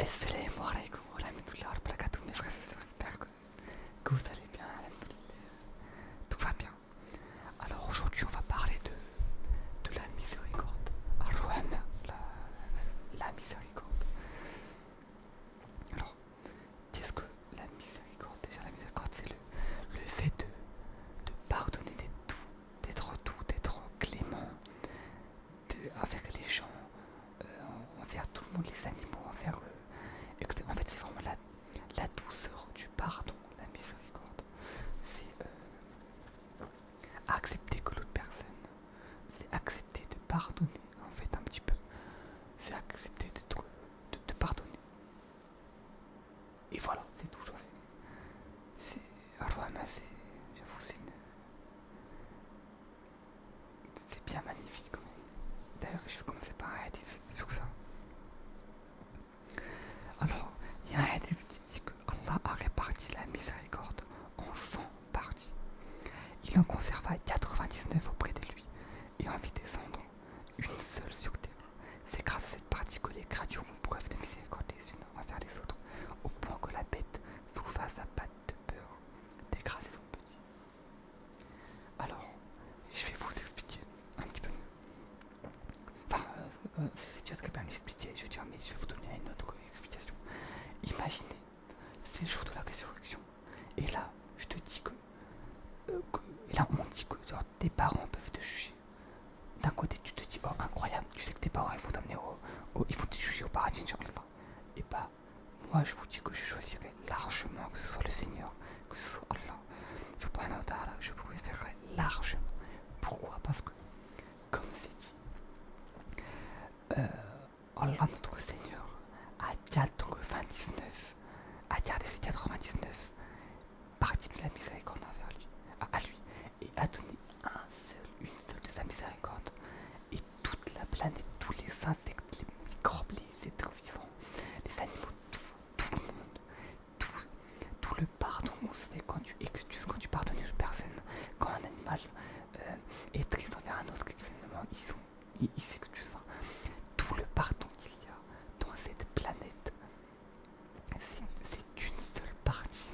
Assalamu alaikum wa rahmatullahi wa barakatuh, mes frères et sœurs, j'espère que vous allez bien, tout va bien. Alors aujourd'hui on va parler de la miséricorde. Ar-Rahma, la miséricorde. Alors, qu'est-ce que la miséricorde? Déjà la miséricorde c'est le fait de pardonner d'être clément avec les gens, envers tout le monde, les animaux, envers eux. En fait, c'est vraiment la douceur du pardon, la miséricorde. C'est accepter que l'autre personne, c'est accepter de pardonner, en fait, un petit peu. C'est accepter de pardonner. Et voilà, c'est tout. Alors, j'avoue, c'est bien magnifique quand même. D'ailleurs, je vais commencer par un hadith sur ça. Alors, il y a un hadith qui dit que Allah a réparti la miséricorde en 100 parties. Il en conserva 99 auprès de lui et en vit descendre une seule sur terre. C'est grâce à cette partie que les créatures font preuve de miséricorde les unes envers les autres, au point que la bête souleva sa patte de peur d'écraser son petit. Alors, je vais vous expliquer un petit peu mieux. Enfin, c'est déjà très bien expliqué, je veux dire, mais je vais vous donner une autre explication. Imaginez, c'est le jour de la résurrection. Et là, je te dis et là, on dit que genre, tes parents peuvent te juger. D'un côté, tu te dis, oh, incroyable, tu sais que tes parents, ils vont t'amener ils vont te juger au paradis, Inch'Allah. Et bah, moi, je vous dis que je choisirais largement que ce soit le Seigneur, que ce soit Allah. Subhanahu wa ta'ala, je préférerais largement. Pourquoi? Parce que, comme c'est dit, Allah, notre Seigneur, a 99, a gardé ses 99 parties de la miséricorde envers lui, à lui, et a donné une seule de sa miséricorde. Et toute la planète, tous les insectes, les microbes, les êtres vivants, les animaux, tout le monde, tout le pardon qu'on se fait quand tu excuses, quand tu pardonnes une personne, quand un animal est triste envers un autre, évidemment, il s'excuse. Enfin, tout le pardon qu'il y a dans cette planète, c'est une seule partie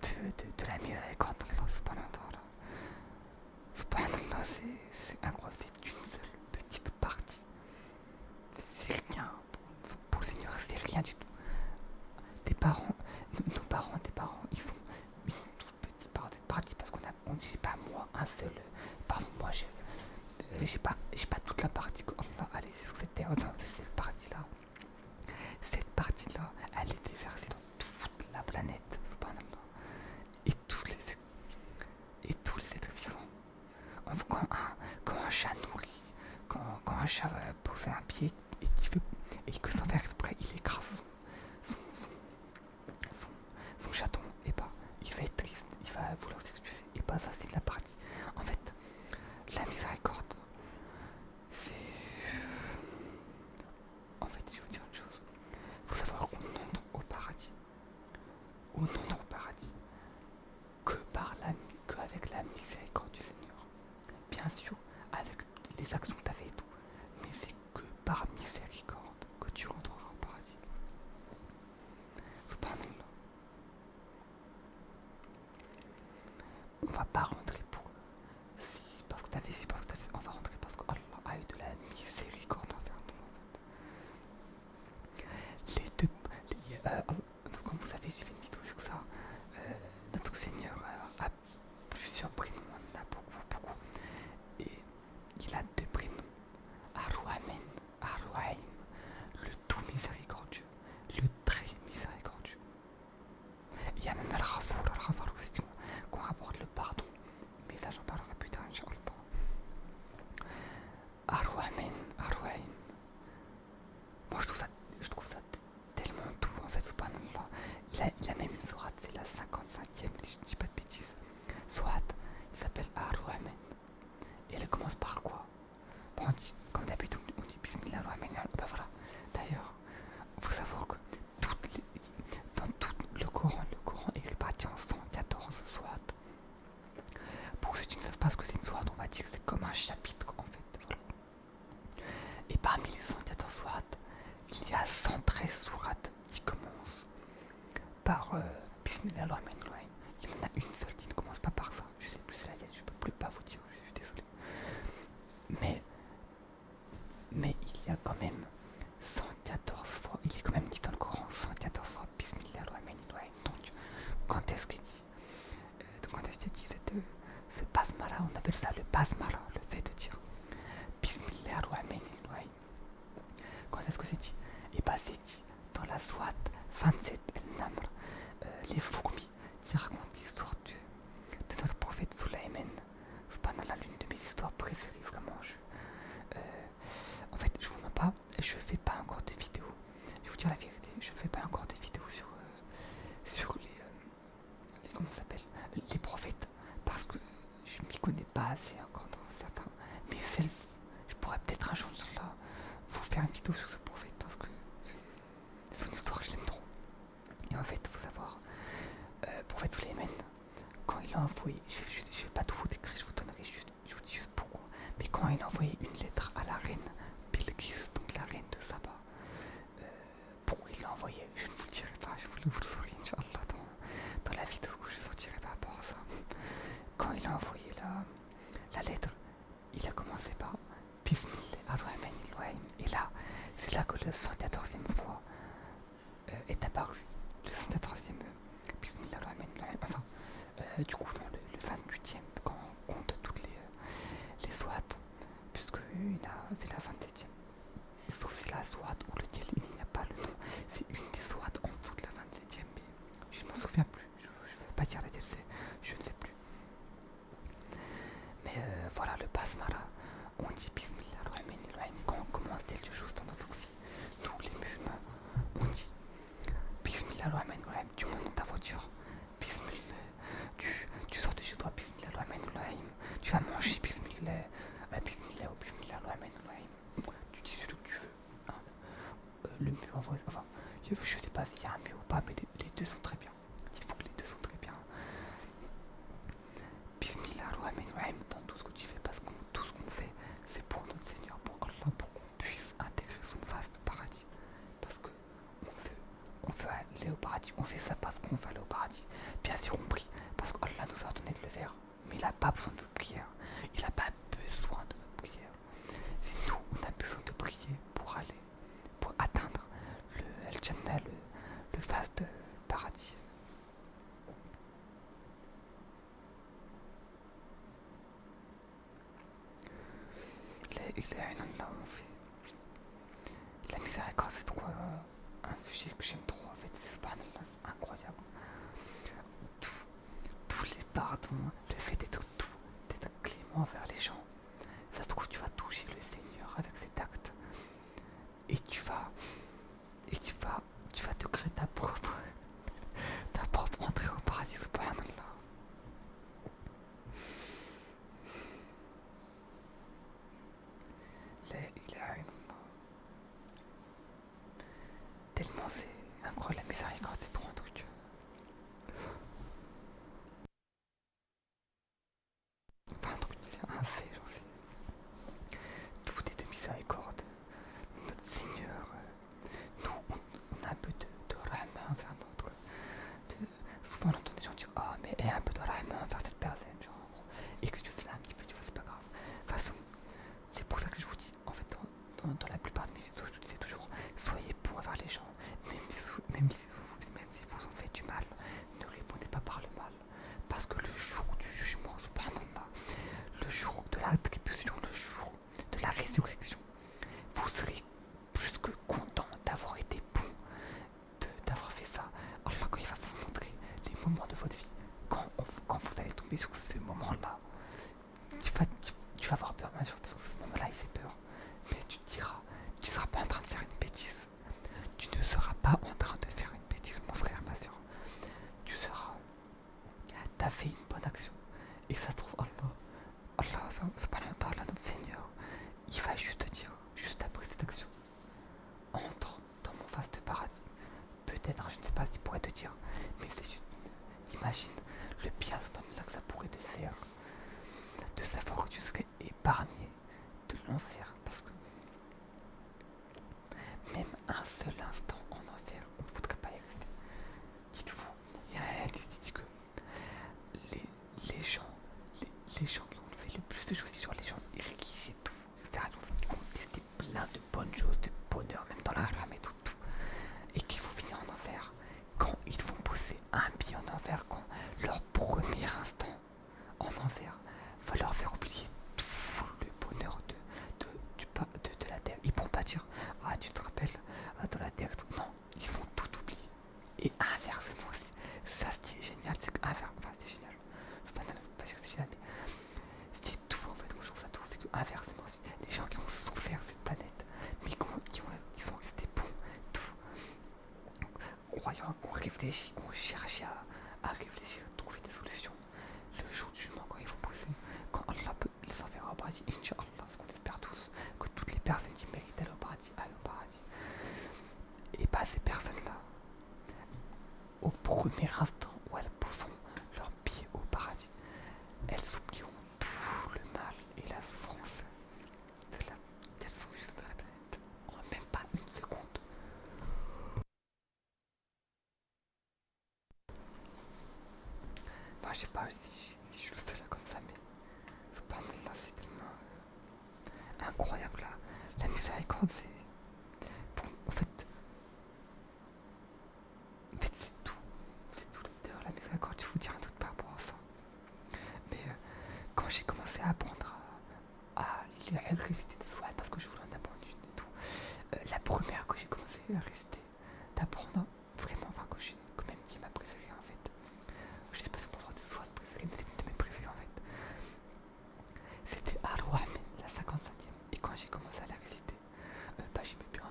de la miséricorde d'Allah subhanahu wa ta'ala. Subhanallah, c'est incroyable, c'est une seule petite partie. C'est rien pour le Seigneur, c'est rien du tout. Tes parents, tes parents, ils font une toute petite partie parce on dit pas moi un seul. Pardon, moi j'ai pas toute la partie que Allah a laissée sur cette terre. Non, cette partie-là, elle est déversée dans toute la planète, subhanallah. Et tous les êtres vivants. Quand un chat nourrit, quand un chat va poser un pied et que sans faire exprès, il écrase son chaton, et bah il va être triste, il va vouloir s'excuser. Et bah ça c'est la partie. En fait, la miséricorde, c'est... En fait, je vais vous dire une chose. Faut savoir qu'on entre au paradis. On entre au paradis qu'avec la miséricorde du Seigneur. Bien sûr, avec les actions que tu as fait et tout, mais c'est que par miséricorde que tu rentreras au paradis. Subhanallah. On va pas rentrer c'est dit. Et bah c'est dit dans la Sourate 27 El-Naml, les fourmis qui racontent l'histoire de notre prophète Soulaïman. Subhanallah, l'une de mes histoires préférées, vraiment. En fait, je vous mens pas, je fais pas encore de vidéos. Je vais vous dire la vérité, je ne fais pas encore de vidéos sur comment ça s'appelle, les prophètes, parce que je m'y connais pas assez encore dans certains. Mais celle-ci, je pourrais peut-être un jour là vous faire une vidéo sur ce prophète parce que son histoire je l'aime trop. Et en fait, il faut savoir, prophète Suleiman, quand il a envoyé, je vais pas tout vous décrire, je vous dis juste pourquoi. Mais quand il a envoyé une lettre à la reine Bilqis, donc la reine de Saba, pourquoi il l'a envoyé, je ne vous le dirai pas, vous le saurez Inch'Allah dans la vidéo que je sortirai par rapport à ça. Quand il a envoyé la lettre, il a commencé par Bismillah ar-Rahman ar-Rahim. Et là, c'est là que le 114e fois est apparu. Le 114e Bismillah ar-Rahman ar-Rahim. Enfin, du coup, dans le 28e, quand on compte toutes les sourates, puisque c'est la 27e. Sauf c'est la sourate où lequel il n'y a pas le nom. C'est une des sourates en dessous de la 27e, mais je ne m'en souviens plus. Je ne vais pas dire laquelle c'est, je ne sais plus. Mais voilà, le basmala, on dit Bismillah ar-Rahman ar-Rahim quand on commence quelque chose dans notre vie. Nous, les musulmans, on dit Bismillah ar-Rahman ar-Rahim, tu montes dans ta voiture, Bismillah, tu sors de chez toi, Bismillah ar-Rahman ar-Rahim, tu vas manger, Bismillah, Bismillah ou Bismillah ar-Rahman ar-Rahim, tu dis ce que tu veux. Hein. Le mieux en vrai, enfin, je sais pas s'il y a un mieux ou pas, mais les deux sont très bien. Dites-vous que les deux sont très bien. Bismillah ar-Rahman ar-Rahim dans tout ce que tu fais, parce que tout ce qu'on fait, c'est pour notre Seigneur, pour Allah, pour qu'on puisse intégrer son vaste paradis. Parce que on veut aller au paradis, on fait ça parce qu'on veut aller au paradis. Bien sûr, on prie, parce qu'Allah nous a ordonné de le faire, mais il n'a pas besoin de notre prière. Il n'a pas besoin de notre prière. C'est nous, on a besoin de prier pour atteindre le Al-Jannah, le vaste paradis. Là, on fait la miséricorde, c'est trop un sujet que j'aime trop en fait, c'est incroyable. Tous les pardons, le fait d'être clément envers les gens, ça se trouve tu vas toucher le Seigneur avec cet acte et tu vas te créer ta propre entrée au paradis, subhanallah. Tellement c'est incroyable, la miséricorde, c'est trop un truc. Enfin, un truc, c'est un fait, j'en sais. Tout est de miséricorde. Notre Seigneur, nous, on a un peu de rahma envers notre. Souvent, on entend des gens dire ah, mais aie un peu de rahma envers cette personne, genre, excuse-la un petit peu, tu vois, c'est pas grave. De toute façon, c'est pour ça que je vous dis, en fait, dans la plupart de mes vidéos, je vous disais toujours, soyez bons envers les gens, même si vous ont fait du mal, ne répondez pas par le mal, parce que le jour du jugement, subhanallah, le jour de l'attribution, le jour de la résurrection, vous serez plus que content d'avoir été bon, d'avoir fait ça. Allah, quand il va vous montrer les moments de votre vie, quand vous allez tomber sur ce moment-là, tu vas avoir peur, bien sûr, parce que ce moment-là, il fait peur. Mais tu te diras, tu ne seras pas en train de faire une bêtise. Tu ne seras pas en train de faire une bêtise, mon frère, ma soeur. T'as fait une bonne action. Et ça se trouve, Allah, subhanahu wa ta'ala, notre Seigneur, il va juste te dire, juste après cette action, entre dans mon vaste paradis. Peut-être, je ne sais pas ce qu'il pourrait te dire, mais c'est juste, imagine le bien subhanallah que ça pourrait te faire, de savoir que tu serais épargné de l'enfer, parce que même un seul instant en enfer, on ne voudrait pas y rester. Dites-vous, il y a un hadith qui dit que les gens qui ont fait le plus de choses sur les gens riches et tout, etc., qui ont testé plein de bonnes choses, de bonheur, même dans la haram et tout, et qui vont finir en enfer. Quand ils vont poser un pied en enfer, quand leur premier instant en enfer va leur faire oublier tout le bonheur de la terre. Ils pourront pas dire ah, tu te rappelles croyant qu'on réfléchit, qu'on cherche à réfléchir, à trouver des solutions, le jour du jugement, quand ils vont pousser, quand Allah peut les enverra au paradis, Inch'Allah, ce qu'on espère tous, que toutes les personnes qui méritent d'aller au paradis aillent au paradis. Et pas ces personnes-là, au premier instant où elles poseront leurs pieds au paradis, elles oublieront tout le mal et la souffrance qu'elles sont juste sur la planète, en même pas une seconde. Enfin, je sais pas si je le sais là comme ça, mais subhanallah, c'est tellement incroyable là. La miséricorde, c'est. En fait, c'est tout. C'est tout. D'ailleurs, la miséricorde, il faut dire un truc par rapport à ça. Mais quand j'ai commencé à apprendre à réciter des soins, parce que je voulais en apprendre une et tout, la première que j'ai commencé à réciter, d'apprendre vraiment, enfin, que même qui est ma préférée en fait. Je sais pas si on peut avoir des soins préférées, mais c'est une de mes préférées en fait. C'était Ar-Rahman, la 55e. Et quand j'ai commencé à la réciter, j'aimais bien.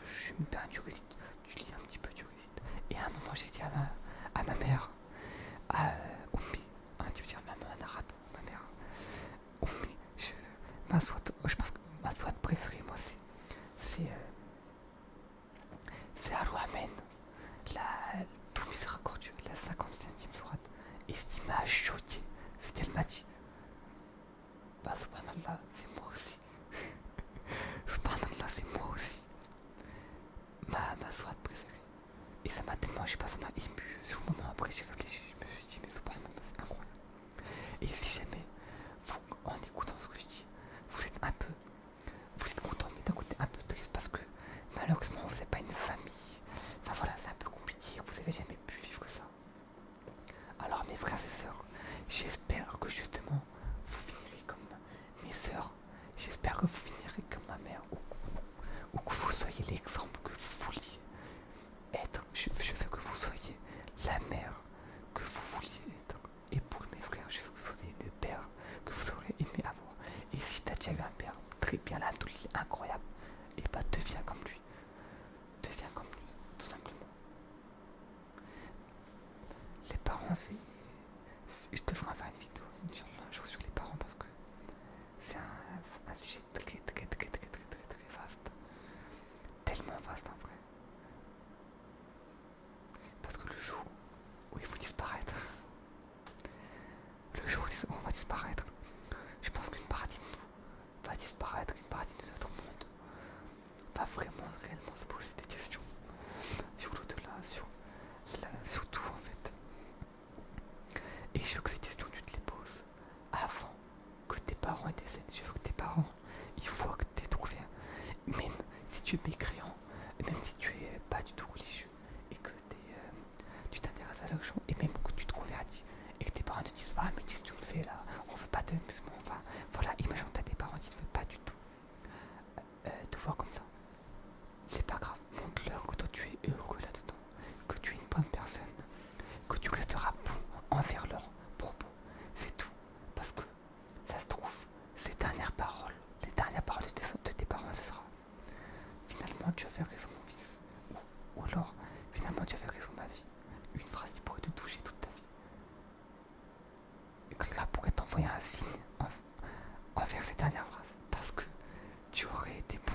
J'aimais bien du récit, du lis un petit peu du récit. Et à un moment, j'ai dit à ma mère, à Oummi, tu veux dire maman en arabe, ma mère, Oummi, je pense que ma sourate préférée, moi, c'est Ar-Rahman, la tout miséricordieux, la 55e sourate. Et ce qui m'a choqué, c'est qu'elle m'a dit, bah subhanallah, c'est moi aussi. Subhanallah, c'est moi aussi. Ma sourate préférée. Et ça m'a tellement, je sais pas, ça m'a ému. Sur le moment après, j'ai réfléchi, je me suis dit, mais subhanallah, c'est incroyable. Et si jamais, vous, en écoutant ce que je dis, vous êtes content, mais d'un côté un peu triste parce que malheureusement, vous n'avez pas une famille. Enfin voilà, c'est un peu compliqué, vous avez jamais pu vivre ça. Alors mes frères et sœurs, j'espère que justement, vous finirez comme mes sœurs. J'espère que vous finirez comme ma mère, ou que vous soyez l'exemple que vous vouliez être. Je veux que vous soyez la mère que vous vouliez être. Et pour mes frères, je veux que vous soyez le père que vous aurez aimé avoir. Et si t'as déjà eu un père, très bien, là, tout incroyable, et bah deviens comme lui. Deviens comme lui, tout simplement. Les parents, je devrais en faire une vidéo, Inch'Allah, un jour sur les parents parce que c'est un sujet très vaste. Tellement vaste en vrai. Parce que le jour où il faut disparaître, le jour où on va disparaître, je pense qu'une partie de nous va disparaître, une partie de notre monde va vraiment réellement se poser des questions sur l'au-delà, sur tout en fait. Et je veux que ces questions tu te les poses avant que tes parents aient décèdent. Je veux que tes parents, il faut que tu aies trouvé, même si tu es mécréant, même si tu es pas du tout religieux et que tu t'intéresses à la religion, et même que tu te convertis et que tes parents te disent, ah mais qu'est-ce que tu me fais là, on veut pas de musulmans, enfin voilà, imagine que tu as des parents qui ne veulent pas du tout te voir comme ça. C'est pas grave, montre-leur que toi tu es heureux là-dedans, que tu es une bonne personne, que tu resteras bon envers leurs propos. C'est tout. Parce que ça se trouve, les dernières paroles de tes parents, ce sera finalement tu avais raison mon fils. Ou alors finalement tu avais raison ma vie. Une phrase qui pourrait te toucher toute ta vie. Et que là pourrait t'envoyer un signe envers les dernières phrases. Parce que tu aurais été bon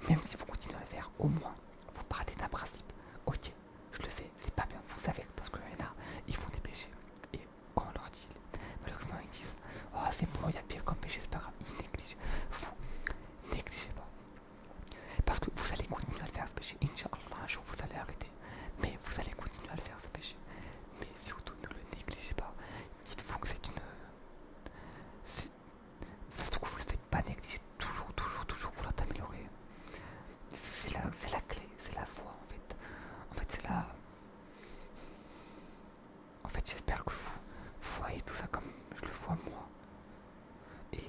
même si vous continuez à le faire, au moins, vous partez d'un principe. Ok, je le fais, c'est pas bien, vous savez, parce qu'il y en a, ils font des péchés. Et quand on leur dit, malheureusement, ils disent, oh c'est bon, il y a pire comme péché, c'est pas grave, ils négligent. Vous négligez pas. Parce que vous allez continuer à le faire ce péché. Inch'Allah, un jour vous allez arrêter. Mais vous allez continuer à le faire ce péché. Mais surtout ne le négligez pas. Dites-vous que c'est une. Ça se trouve, vous le faites pas négliger. Toujours vouloir t'améliorer. C'est la clé, c'est la voie en fait. En fait, c'est la. En fait, j'espère que vous voyez tout ça comme je le vois moi. Et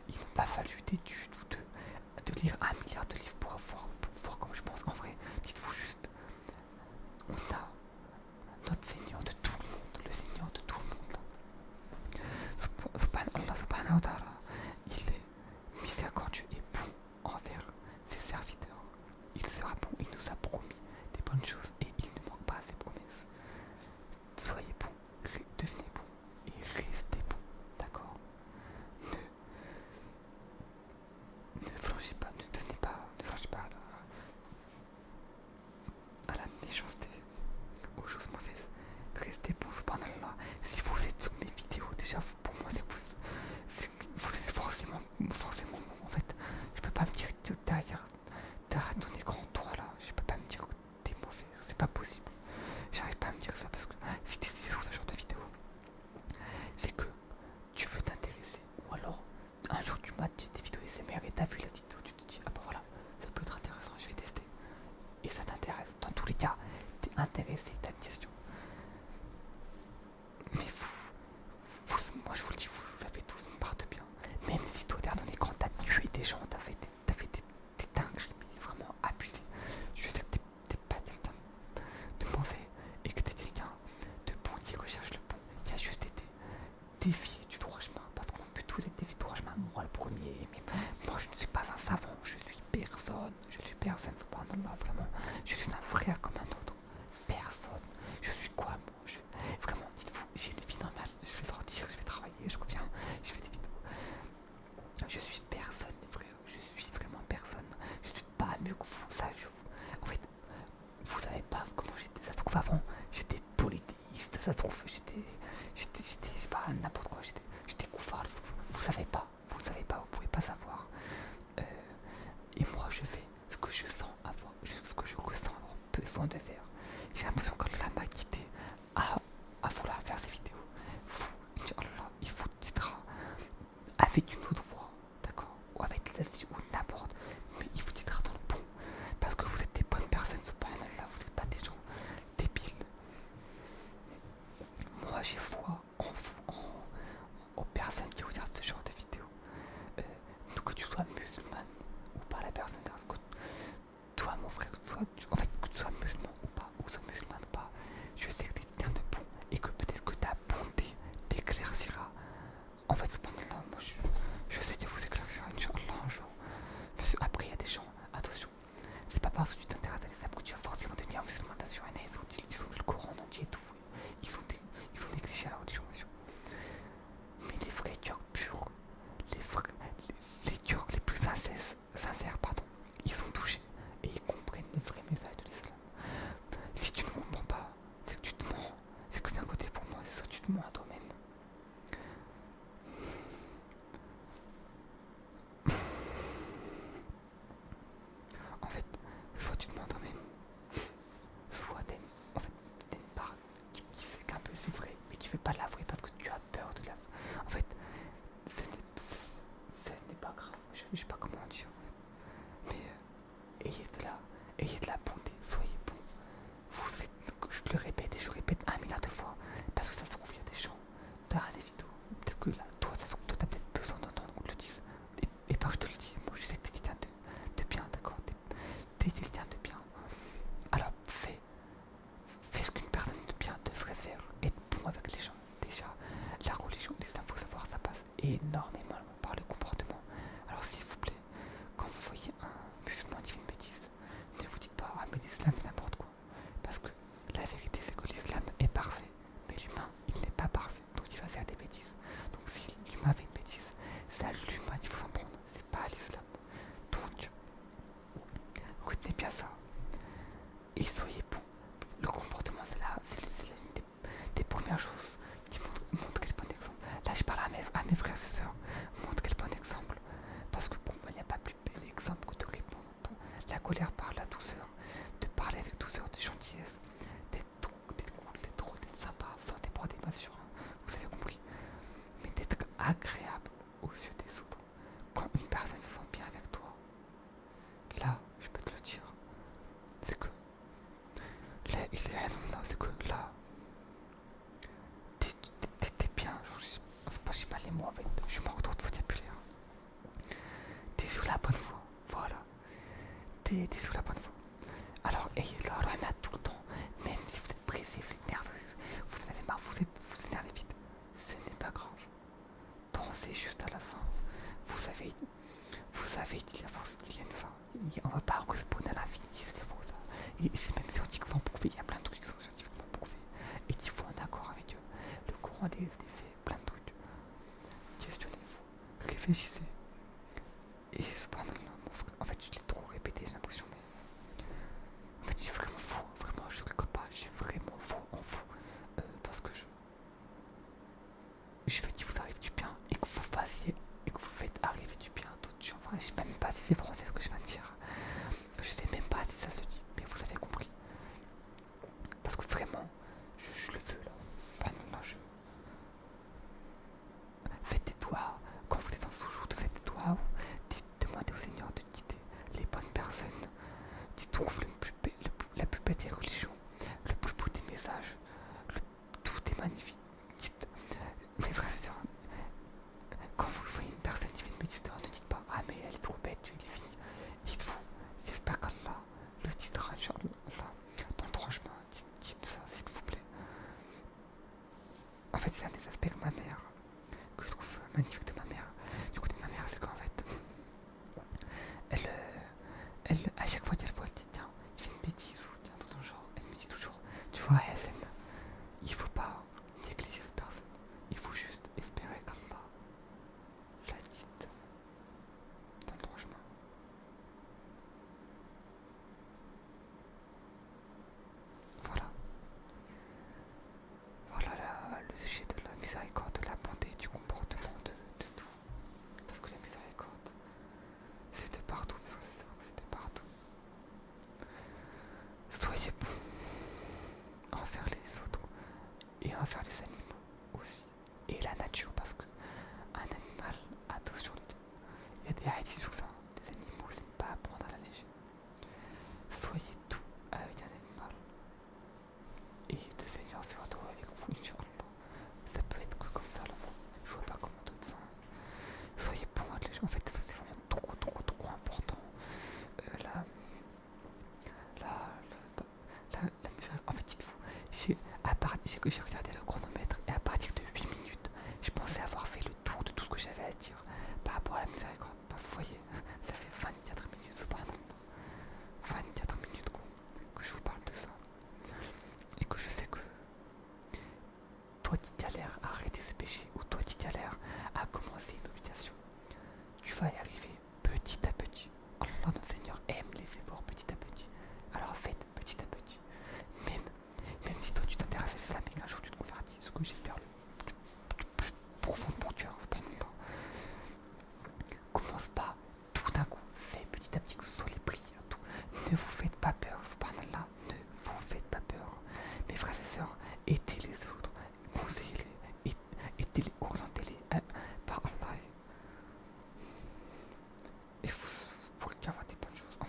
il m'a pas fallu d'études ou de lire 1 milliard de livres pour voir comme je pense. En vrai, dites-vous juste, on a notre Seigneur de tout le monde, le Seigneur de tout le monde. Allah subhanahu wa ta'ala, il est miséricordieux et bon envers ses serviteurs. Il sera bon, il nous a promis des bonnes choses et il ne manque pas à ses promesses. Soyez bons, devenez bons et restez bons, d'accord? Ne flanchez pas, ne flanchez pas à la méchanceté, aux choses mauvaises. Restez bons, subhanallah. Si vous êtes sur mes vidéos, déjà pour moi c'est que vous êtes forcément bon. En fait, je peux pas me dire que derrière ton écran, toi là, je peux pas me dire que t'es mauvais, c'est pas possible. J'arrive pas à me dire ça parce que si t'es sur ce genre de vidéo, c'est que tu veux t'intéresser. Ou alors, un jour tu mates des vidéos SMR et t'as vu la vidéo, tu te dis, ah bah voilà, ça peut être intéressant, je vais tester. Et ça t'intéresse. Dans tous les cas, t'es intéressé, t'as une question. Mais moi je vous le dis, vous avez tous une part de bien. Même si toi derrière ton écran, t'as tué des gens, t'as fait des dingueries, mais vraiment abusé. Je sais que t'es pas quelqu'un de mauvais et que t'es quelqu'un de bon qui recherche le bon, qui a juste été dévié du droit chemin. Parce qu'on peut tous être déviés du droit chemin, moi le premier. Mais moi je ne suis pas un savant, je suis personne, subhanallah, vraiment. Je suis un frère comme un autre. Personne. Je suis quoi moi? Vraiment, dites-vous, j'ai une vie normale. Je vais sortir, je vais travailler, je reviens, je fais des vidéos. Je suis personne, les frères. Je suis vraiment personne. Je suis pas mieux que vous. Ça, en fait, vous savez pas comment j'étais. Ça se trouve avant, j'étais polythéiste. Ça se trouve, j'étais, je sais pas, n'importe quoi. J'étais koufar. Vous savez pas, vous pouvez pas savoir. Et moi, je fais ce que je sens avoir, ce que je ressens avoir besoin de faire. J'ai l'impression que Allah m'a quitté à vouloir faire ces vidéos. Vous, Inch'Allah, il vous guidera avec une autre voix, d'accord? Ou avec celle-ci, ou n'importe. Mais il vous guidera dans le bon. Parce que vous êtes des bonnes personnes, subhanallah, vous n'êtes pas des gens débiles. Moi, j'ai foi en vous, aux personnes qui regardent ce genre de vidéos. Que tu sois musulmane ou pas, la personne, toi, mon frère, que tu sois musulman ou pas, ou soit musulmane ou pas, je sais que tu es quelqu'un de bon et que peut-être que ta bonté t'éclaircira. En fait, subhanallah, moi je sais que vous éclaircira, Inch'Allah, un jour. Parce que après, il y a des gens, attention, c'est pas parce que tu t'intéresses à l'islam que tu vas forcément devenir musulman, bien sûr, ils ont lu le Coran en entier et tout, ils ont négligé la religion, bien sûr. Mais les vrais cœurs purs, les cœurs les plus sincères, pardon, ils sont touchés et ils comprennent le vrai message de l'islam. Si tu ne comprends pas, c'est que tu te mens, c'est que d'un côté pour moi, c'est ça que tu te mens à toi-même. En fait, soit tu te mens à toi-même, soit t'as une part qui sait qu'un peu c'est vrai, mais tu ne veux pas l'avouer parce que tu as peur de l'avouer. En fait, ce n'est pas grave, je sais pas comment dire. Mais ayez de la bonté, soyez bon. Vous êtes, je le répète et je répète 1 milliard de fois, parce que ça se trouve, il y a des gens derrière des vidéos, peut-être que là, toi, ça se trouve, toi, t'as peut-être besoin d'entendre qu'on te le dise. Et pas je te le dis, moi je sais que t'es quelqu'un de bien, d'accord? T'es quelqu'un de bien. Alors fais ce qu'une personne de bien devrait faire, être bon avec les gens. Déjà, la religion, l'islam, faut savoir, ça passe énormément par le comportement. Alors s'il vous plaît, quand vous voyez un musulman qui fait une bêtise, ne vous dites pas, ah mais l'islam c'est n'importe quoi. Parce que la vérité c'est que l'islam est la bonne voie. Voilà. T'es sur la bonne voie. Alors, ayez la ramade tout le temps. Même si vous êtes pressé, vous êtes nerveuse, vous en avez marre, vous énervez vite. Ce n'est pas grave. Pensez juste à la fin. Vous savez qu'il y a une fin. On va pas correspondre à la vie si c'est faux ça. Et c'est même scientifiquement prouvé. Il y a plein de trucs qui sont scientifiquement prouvés. Et qu'il faut en accord avec eux. Le courant des faits, plein de trucs. Questionnez-vous. Réfléchissez. Et subhanallah, en fait je l'ai trop répété, j'ai l'impression, mais en fait j'ai vraiment fou, vraiment je rigole pas, j'ai vraiment fou en fou, parce que je veux qu'il vous arrive du bien et que vous fassiez et que vous faites arriver du bien à d'autres gens. Enfin, je sais même pas si c'est français ce que je viens de dire, je sais même pas si ça se dit, mais vous avez compris, parce que vraiment je le veux là, vraiment là faites des doigts, quand vous êtes en sous-joute, faites des doigts, demandez au Seigneur de guider les bonnes personnes, qui trouvent la plus belle des religions, le plus beau des messages, tout est magnifique. Mes frères et sœurs, quand vous voyez une personne qui fait une bêtise dehors, ne dites pas ah mais elle est trop bête, il est fini. Dites-vous, j'espère qu'Allah le guidera, Inch'Allah, dans le droit chemin. Dites ça, s'il vous plaît. En fait, c'est un des aspects que ma mère, que je trouve magnifique de ma mère, du côté de ma mère, c'est qu'en fait, elle, à chaque fois qu'elle voit quelqu'un qui fait une bêtise ou tiens, dans un genre, elle me dit toujours, tu vois, Hassan, il faut pas négliger cette personne. Il faut juste espérer qu'Allah la guide dans le droit chemin. Voilà. Voilà le sujet de la miséricorde, de la bonté, du comportement, de tout. Parce que la miséricorde, c'est de partout, mes frères et sœurs, c'est de partout. Soyez bons envers les autres et envers les animaux aussi. Et la nature, parce que un animal, attention les gars, il y a des hadiths sur ça, les animaux, c'est pas à prendre à la légère. Soyez doux avec un animal et le Seigneur sera doux avec vous, Inch'Allah. Ça peut être que comme ça là-bas, je vois pas comment d'autres ça. Soyez bons avec les gens, en fait c'est vraiment trop important. La miséricorde. En fait, dites-vous, j'ai regardé le chronomètre et à partir de 8 minutes, je pensais avoir fait le tour de tout ce que j'avais à dire par rapport à la miséricorde. Bah, vous voyez, ça fait 24 minutes, subhanallah. 24 minutes que je vous parle de ça. Et que je sais que toi qui galères à arrêter ce péché, ou toi qui galères à commencer une méditation, tu vas y arriver petit à petit. Allah, notre Seigneur, aime les efforts petit à petit. Alors faites petit à petit. Même si toi tu t'intéresses à l'islam et qu'un jour tu te convertis, ce que j'espère le plus profond de mon cœur, cependant, commence pas tout d'un coup, fais petit à petit, que ce soit les prières, tout. Ne vous faites pas peur, subhanallah, ne vous faites pas peur. Mes frères et sœurs, aidez les autres, conseillez-les, aidez-les, orientez-les par Allah. Et vous pourrez avoir des bonnes choses. En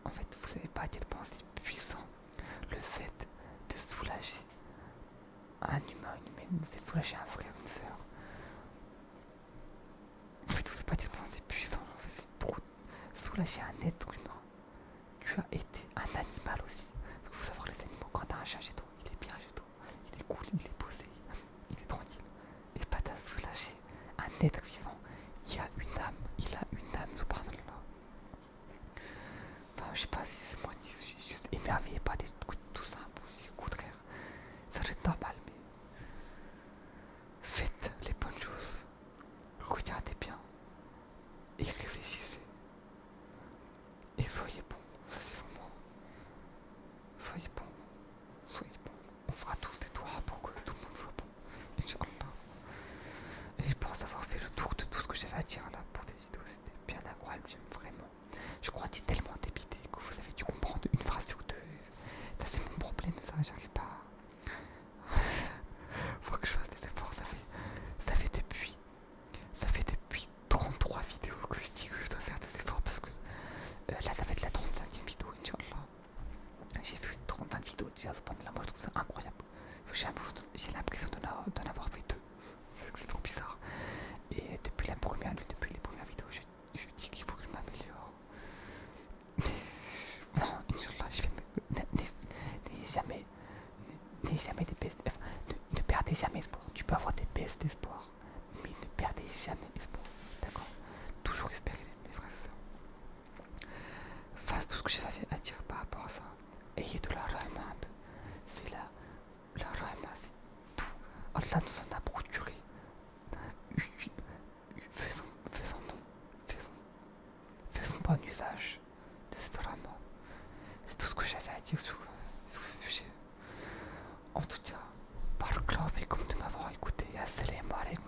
fait, vous savez pas à quel point c'est puissant le fait de soulager un humain, une humaine, le fait de soulager un frère, une sœur. En fait, vous savez pas à quel point c'est puissant. En fait, c'est trop. Soulager un être humain. Tu as été un animal aussi. Parce qu'il faut savoir que les animaux, quand t'as un chat chez toi, il est bien chez toi. Il est cool, il est posé, il est tranquille. Et pas t'as soulagé un être vivant qui a une âme. Il a une âme, subhanallah. Enfin, je sais pas si c'est moi qui suis juste émerveillé par des trucs tout simples aussi, au contraire. Ça doit être normal, mais faites les bonnes choses. Regardez bien. Et réfléchissez. Et soyez bons. Ça c'est vraiment. Soyez bons. Soyez bons. On fera tous des doigts pour que tout le monde soit bon. Inch'Allah. Et je pense avoir fait le tour de tout ce que j'avais à dire là pour cette vidéo. C'était bien incroyable. J'aime vraiment. Je crois que j'ai tellement débité que vous avez dû comprendre une phrase sur deux. Ça c'est mon problème, ça. J'arrive pas. Faut que je fasse des efforts. Ça fait depuis 33 vidéos que je dis que je dois faire des efforts parce que là ça va être la 35e vidéo, Inch'Allah. J'ai vu 35 vidéos déjà, subhanallah, moi je trouve ça incroyable. J'ai l'impression d'en avoir fait deux. C'est trop bizarre. Et depuis les premières vidéos, je dis qu'il faut que je Allah nous en a procuré. Faisons, faisons, faisons, faisons bon usage de cette rama. C'est tout ce que j'avais à dire sur ce sujet. En tout cas, barakallahu fikum de m'avoir écouté. Assalamu alaikum.